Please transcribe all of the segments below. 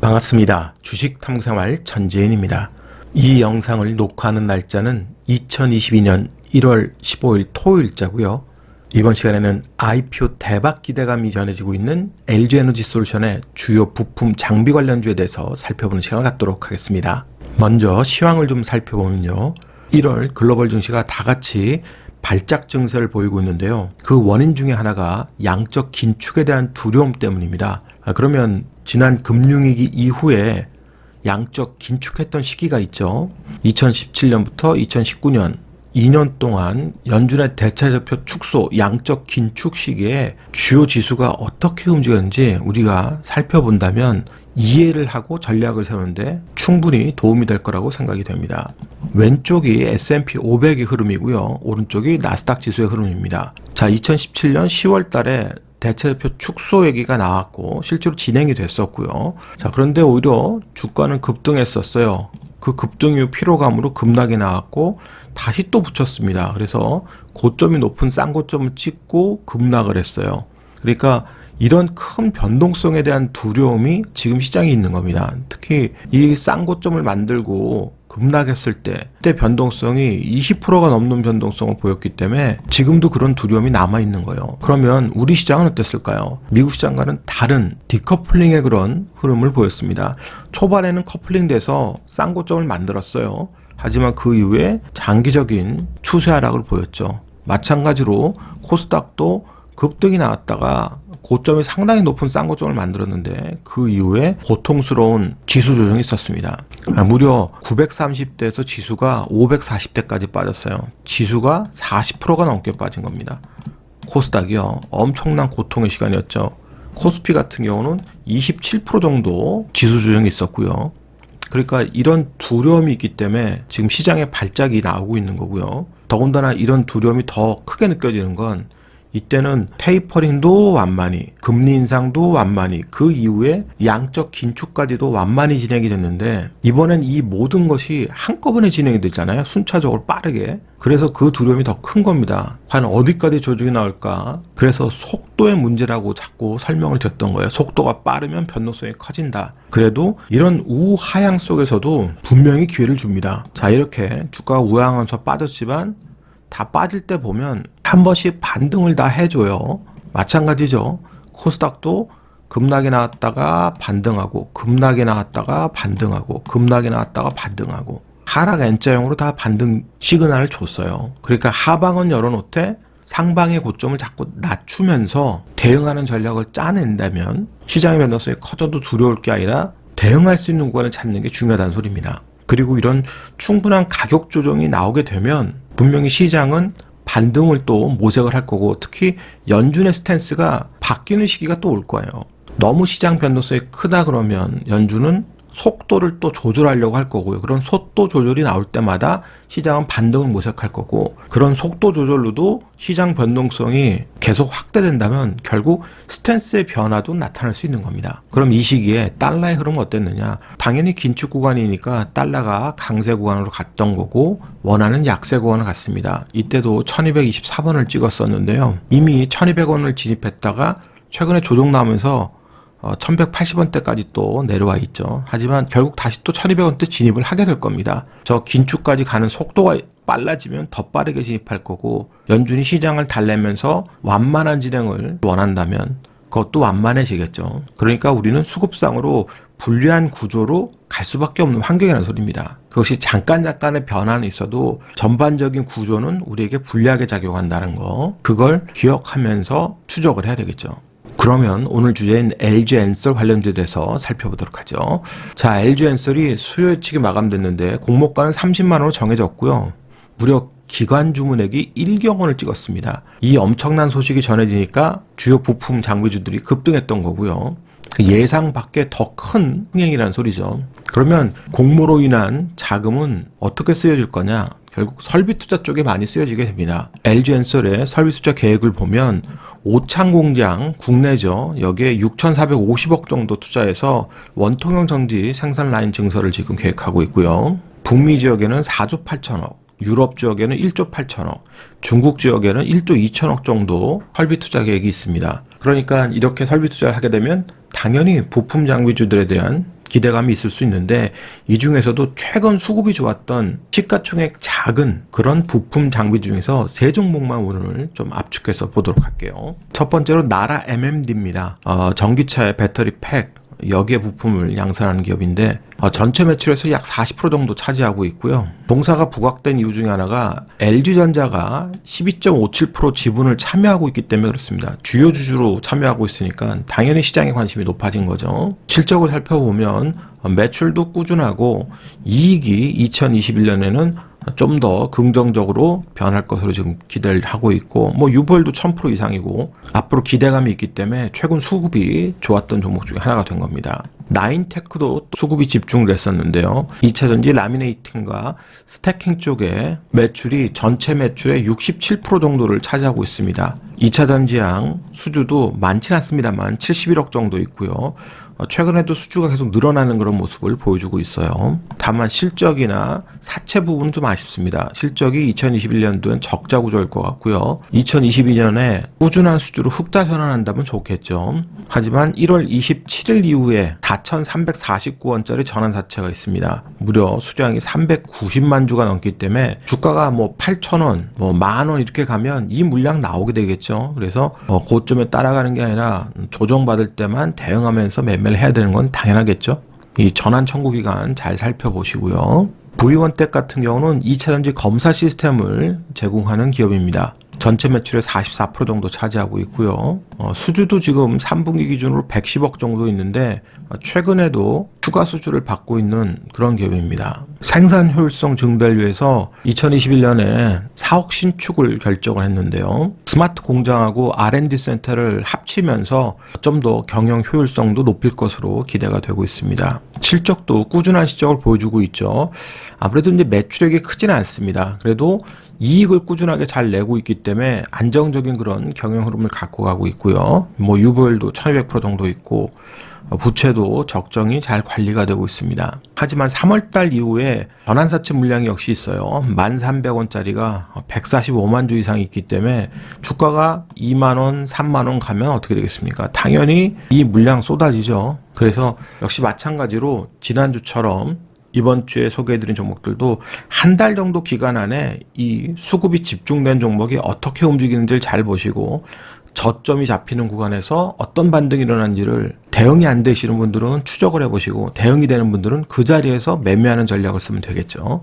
반갑습니다. 주식탐구생활 전재인입니다. 이 영상을 녹화하는 날짜는 2022년 1월 15일 토요일자고요. 이번 시간에는 IPO 대박 기대감이 전해지고 있는 LG에너지솔루션의 주요 부품 장비 관련주에 대해서 살펴보는 시간을 갖도록 하겠습니다. 먼저 시황을 좀 살펴보면요. 1월 글로벌 증시가 다같이 발작 증세를 보이고 있는데요. 그 원인 중에 하나가 양적 긴축에 대한 두려움 때문입니다. 그러면 지난 금융위기 이후에 양적 긴축했던 시기가 있죠. 2017년부터 2019년 2년 동안 연준의 대차대표 축소 양적 긴축 시기에 주요 지수가 어떻게 움직였는지 우리가 살펴본다면 이해를 하고 전략을 세우는데 충분히 도움이 될 거라고 생각이 됩니다. 왼쪽이 S&P 500의 흐름이고요. 오른쪽이 나스닥 지수의 흐름입니다. 자, 2017년 10월 달에 대차대표 축소 얘기가 나왔고 실제로 진행이 됐었고요. 자, 그런데 오히려 주가는 급등했었어요. 그 급등 이후 피로감으로 급락이 나왔고 다시 또 붙였습니다. 그래서 고점이 높은 싼 고점을 찍고 급락을 했어요. 그러니까 이런 큰 변동성에 대한 두려움이 지금 시장에 있는 겁니다. 특히 이 싼 고점을 만들고 급락했을 때 그때 변동성이 20%가 넘는 변동성을 보였기 때문에 지금도 그런 두려움이 남아있는 거예요. 그러면 우리 시장은 어땠을까요? 미국 시장과는 다른 디커플링의 그런 흐름을 보였습니다. 초반에는 커플링 돼서 싼 고점을 만들었어요. 하지만 그 이후에 장기적인 추세 하락을 보였죠. 마찬가지로 코스닥도 급등이 나왔다가 고점이 상당히 높은 싼 고점을 만들었는데 그 이후에 고통스러운 지수 조정이 있었습니다. 무려 930대에서 지수가 540대까지 빠졌어요. 지수가 40%가 넘게 빠진 겁니다. 코스닥이요. 엄청난 고통의 시간이었죠. 코스피 같은 경우는 27% 정도 지수 조정이 있었고요. 그러니까 이런 두려움이 있기 때문에 지금 시장에 발작이 나오고 있는 거고요. 더군다나 이런 두려움이 더 크게 느껴지는 건 이때는 테이퍼링도 완만히, 금리 인상도 완만히, 그 이후에 양적 긴축까지도 완만히 진행이 됐는데 이번엔 이 모든 것이 한꺼번에 진행이 되잖아요. 순차적으로 빠르게. 그래서 그 두려움이 더 큰 겁니다. 과연 어디까지 조정이 나올까? 그래서 속도의 문제라고 자꾸 설명을 드렸던 거예요. 속도가 빠르면 변동성이 커진다. 그래도 이런 우하향 속에서도 분명히 기회를 줍니다. 자, 이렇게 주가가 우하향하면서 빠졌지만 다 빠질 때 보면 한 번씩 반등을 다 해줘요. 마찬가지죠. 코스닥도 급락이 나왔다가 반등하고 급락이 나왔다가 반등하고 급락이 나왔다가 반등하고 하락 N자형으로 다 반등 시그널을 줬어요. 그러니까 하방은 열어놓되 상방의 고점을 자꾸 낮추면서 대응하는 전략을 짜낸다면 시장의 변동성이 커져도 두려울 게 아니라 대응할 수 있는 구간을 찾는 게 중요하다는 소리입니다. 그리고 이런 충분한 가격 조정이 나오게 되면 분명히 시장은 반등을 또 모색을 할 거고 특히 연준의 스탠스가 바뀌는 시기가 또 올 거예요. 너무 시장 변동성이 크다 그러면 연준은 속도를 또 조절하려고 할 거고요. 그런 속도 조절이 나올 때마다 시장은 반등을 모색할 거고 그런 속도 조절로도 시장 변동성이 계속 확대된다면 결국 스탠스의 변화도 나타날 수 있는 겁니다. 그럼 이 시기에 달러의 흐름은 어땠느냐? 당연히 긴축 구간이니까 달러가 강세 구간으로 갔던 거고 원하는 약세 구간을 갔습니다. 이때도 1224번을 찍었었는데요. 이미 1200원을 진입했다가 최근에 조정 나오면서 1180원대까지 또 내려와 있죠. 하지만 결국 다시 또 1200원대 진입을 하게 될 겁니다. 저 긴축까지 가는 속도가 빨라지면 더 빠르게 진입할 거고 연준이 시장을 달래면서 완만한 진행을 원한다면 그것도 완만해지겠죠. 그러니까 우리는 수급상으로 불리한 구조로 갈 수밖에 없는 환경이라는 소리입니다. 그것이 잠깐의 변화는 있어도 전반적인 구조는 우리에게 불리하게 작용한다는 거 그걸 기억하면서 추적을 해야 되겠죠. 그러면 오늘 주제인 LG엔솔 관련주에 대해서 살펴보도록 하죠. 자, LG엔솔이 수요 예측이 마감됐는데 공모가는 30만 원으로 정해졌고요. 무려 기관 주문액이 1경 원을 찍었습니다. 이 엄청난 소식이 전해지니까 주요 부품 장비주들이 급등했던 거고요. 예상 밖에 더 큰 흥행이라는 소리죠. 그러면 공모로 인한 자금은 어떻게 쓰여질 거냐? 결국 설비 투자 쪽에 많이 쓰여지게 됩니다. LG엔솔의 설비 투자 계획을 보면 오창 공장 국내죠. 여기에 6,450억 정도 투자해서 원통형 전지 생산 라인 증설을 지금 계획하고 있고요. 북미 지역에는 4조 8천억, 유럽 지역에는 1조 8천억, 중국 지역에는 1조 2천억 정도 설비 투자 계획이 있습니다. 그러니까 이렇게 설비 투자를 하게 되면 당연히 부품 장비주들에 대한 기대감이 있을 수 있는데, 이 중에서도 최근 수급이 좋았던 시가총액 작은 그런 부품 장비 중에서 세 종목만 오늘 좀 압축해서 보도록 할게요. 첫 번째로 나라 MMD입니다. 전기차의 배터리 팩, 여기에 부품을 양산하는 기업인데 전체 매출에서 약 40% 정도 차지하고 있고요. 동사가 부각된 이유 중에 하나가 LG전자가 12.57% 지분을 참여하고 있기 때문에 그렇습니다. 주요 주주로 참여하고 있으니까 당연히 시장의 관심이 높아진 거죠. 실적을 살펴보면 매출도 꾸준하고 이익이 2021년에는 좀 더 긍정적으로 변할 것으로 지금 기대를 하고 있고, 유보율도 1000% 이상이고 앞으로 기대감이 있기 때문에 최근 수급이 좋았던 종목 중에 하나가 된 겁니다. 나인테크도 수급이 집중됐었는데요. 2차전지 라미네이팅과 스태킹 쪽에 매출이 전체 매출의 67% 정도를 차지하고 있습니다. 2차전지양 수주도 많진 않습니다만 71억 정도 있고요. 최근에도 수주가 계속 늘어나는 그런 모습을 보여주고 있어요. 다만 실적이나 사채 부분은 좀 아쉽습니다. 실적이 2021년도엔 적자 구조일 것 같고요. 2022년에 꾸준한 수주로 흑자 전환한다면 좋겠죠. 하지만 1월 27일 이후에 4,349원짜리 전환사채가 있습니다. 무려 수량이 390만 주가 넘기 때문에 주가가 8,000원, 10,000원 이렇게 가면 이 물량 나오게 되겠죠. 그래서 고점에 따라가는 게 아니라 조정받을 때만 대응하면서 매매를 해야 되는 건 당연하겠죠. 이 전환 청구 기간 잘 살펴보시고요. V1텍 같은 경우는 2차전지 검사 시스템을 제공하는 기업입니다. 전체 매출의 44% 정도 차지하고 있고요. 수주도 지금 3분기 기준으로 110억 정도 있는데 최근에도 추가 수주를 받고 있는 그런 기업입니다. 생산 효율성 증대를 위해서 2021년에 사옥 신축을 결정을 했는데요. 스마트 공장하고 R&D 센터를 합치면서 좀 더 경영 효율성도 높일 것으로 기대가 되고 있습니다. 실적도 꾸준한 실적을 보여주고 있죠. 아무래도 이제 매출액이 크지는 않습니다. 그래도 이익을 꾸준하게 잘 내고 있기 때문에 안정적인 그런 경영 흐름을 갖고 가고 있고요. 유보율도 1200% 정도 있고 부채도 적정히 잘 관리가 되고 있습니다. 하지만 3월달 이후에 전환사채 물량이 역시 있어요. 1,300원짜리가 145만 주 이상 있기 때문에 주가가 2만원, 3만원 가면 어떻게 되겠습니까? 당연히 이 물량 쏟아지죠. 그래서 역시 마찬가지로 지난주처럼 이번 주에 소개해드린 종목들도 한 달 정도 기간 안에 이 수급이 집중된 종목이 어떻게 움직이는지를 잘 보시고 저점이 잡히는 구간에서 어떤 반등이 일어난지를 대응이 안 되시는 분들은 추적을 해보시고 대응이 되는 분들은 그 자리에서 매매하는 전략을 쓰면 되겠죠.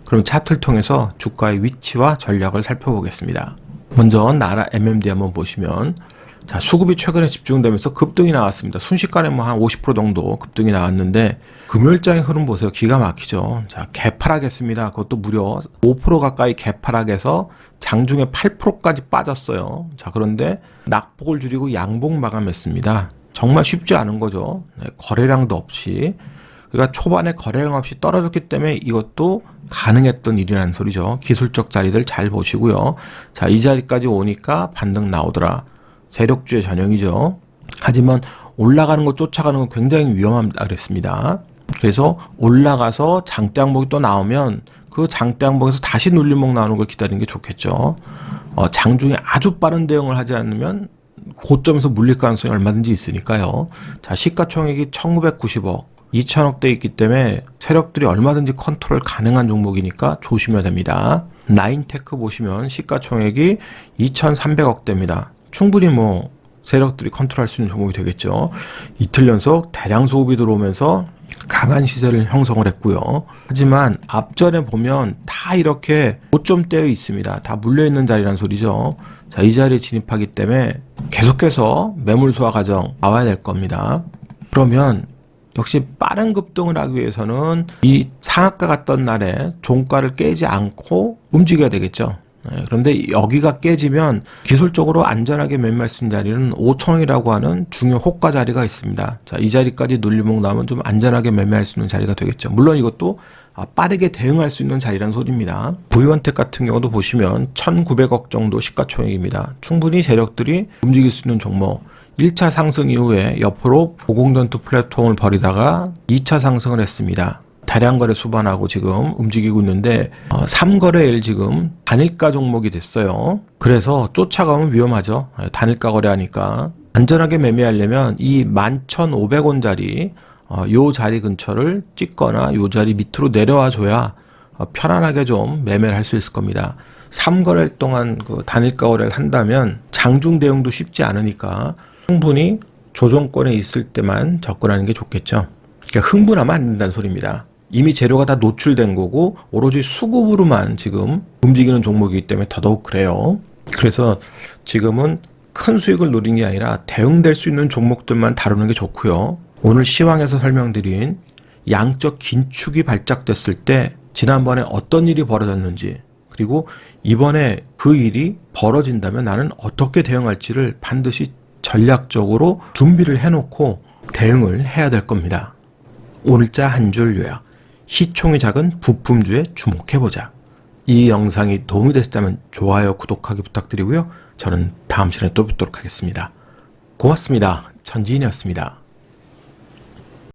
그럼 차트를 통해서 주가의 위치와 전략을 살펴보겠습니다. 먼저 나라 MMD 한번 보시면 수급이 최근에 집중되면서 급등이 나왔습니다. 순식간에 한 50% 정도 급등이 나왔는데 금요일장의 흐름 보세요. 기가 막히죠. 개파락했습니다. 그것도 무려 5% 가까이 개파락해서 장중에 8%까지 빠졌어요. 그런데 낙폭을 줄이고 양봉 마감했습니다. 정말 쉽지 않은 거죠. 거래량도 없이. 그러니까 초반에 거래량 없이 떨어졌기 때문에 이것도 가능했던 일이라는 소리죠. 기술적 자리들 잘 보시고요. 이 자리까지 오니까 반등 나오더라. 세력주의 전형이죠. 하지만 올라가는 거 쫓아가는 건 굉장히 위험합니다. 그랬습니다. 그래서 올라가서 장대 항목이 또 나오면 그 장대 항목에서 다시 눌림목 나오는 걸 기다리는 게 좋겠죠. 장중에 아주 빠른 대응을 하지 않으면 고점에서 물릴 가능성이 얼마든지 있으니까요. 시가총액이 1990억, 2000억대 있기 때문에 세력들이 얼마든지 컨트롤 가능한 종목이니까 조심해야 됩니다. 나인테크 보시면 시가총액이 2300억대입니다. 충분히 세력들이 컨트롤할 수 있는 종목이 되겠죠. 이틀 연속 대량 소급이 들어오면서 강한 시세를 형성을 했고요. 하지만 앞전에 보면 다 이렇게 고점대에 있습니다. 다 물려있는 자리란 소리죠. 이 자리에 진입하기 때문에 계속해서 매물 소화 과정 나와야 될 겁니다. 그러면 역시 빠른 급등을 하기 위해서는 이 상한가 갔던 날에 종가를 깨지 않고 움직여야 되겠죠. 그런데 여기가 깨지면 기술적으로 안전하게 매매할 수 있는 자리는 5,000원이라고 하는 중요 호가 자리가 있습니다. 이 자리까지 눌림목 나오면 좀 안전하게 매매할 수 있는 자리가 되겠죠. 물론 이것도 빠르게 대응할 수 있는 자리라는 소리입니다. V1텍 같은 경우도 보시면 1,900억 정도 시가총액입니다. 충분히 세력들이 움직일 수 있는 종목. 1차 상승 이후에 옆으로 고공전투 플랫폼을 벌이다가 2차 상승을 했습니다. 대량 거래 수반하고 지금 움직이고 있는데 3거래일 지금 단일가 종목이 됐어요. 그래서 쫓아가면 위험하죠. 단일가 거래하니까. 안전하게 매매하려면 이 11,500원짜리 요 자리 근처를 찍거나 요 자리 밑으로 내려와 줘야 편안하게 좀 매매를 할 수 있을 겁니다. 3거래일 동안 그 단일가 거래를 한다면 장중 대응도 쉽지 않으니까 충분히 조정권에 있을 때만 접근하는 게 좋겠죠. 그러니까 흥분하면 안 된다는 소리입니다. 이미 재료가 다 노출된 거고 오로지 수급으로만 지금 움직이는 종목이기 때문에 더더욱 그래요. 그래서 지금은 큰 수익을 노리는 게 아니라 대응될 수 있는 종목들만 다루는 게 좋고요. 오늘 시황에서 설명드린 양적 긴축이 발작됐을 때 지난번에 어떤 일이 벌어졌는지, 그리고 이번에 그 일이 벌어진다면 나는 어떻게 대응할지를 반드시 전략적으로 준비를 해놓고 대응을 해야 될 겁니다. 오늘자 한 줄 요약. 시총이 작은 부품주에 주목해보자. 이 영상이 도움이 되셨다면 좋아요, 구독하기 부탁드리고요. 저는 다음 시간에 또 뵙도록 하겠습니다. 고맙습니다. 전지인이었습니다.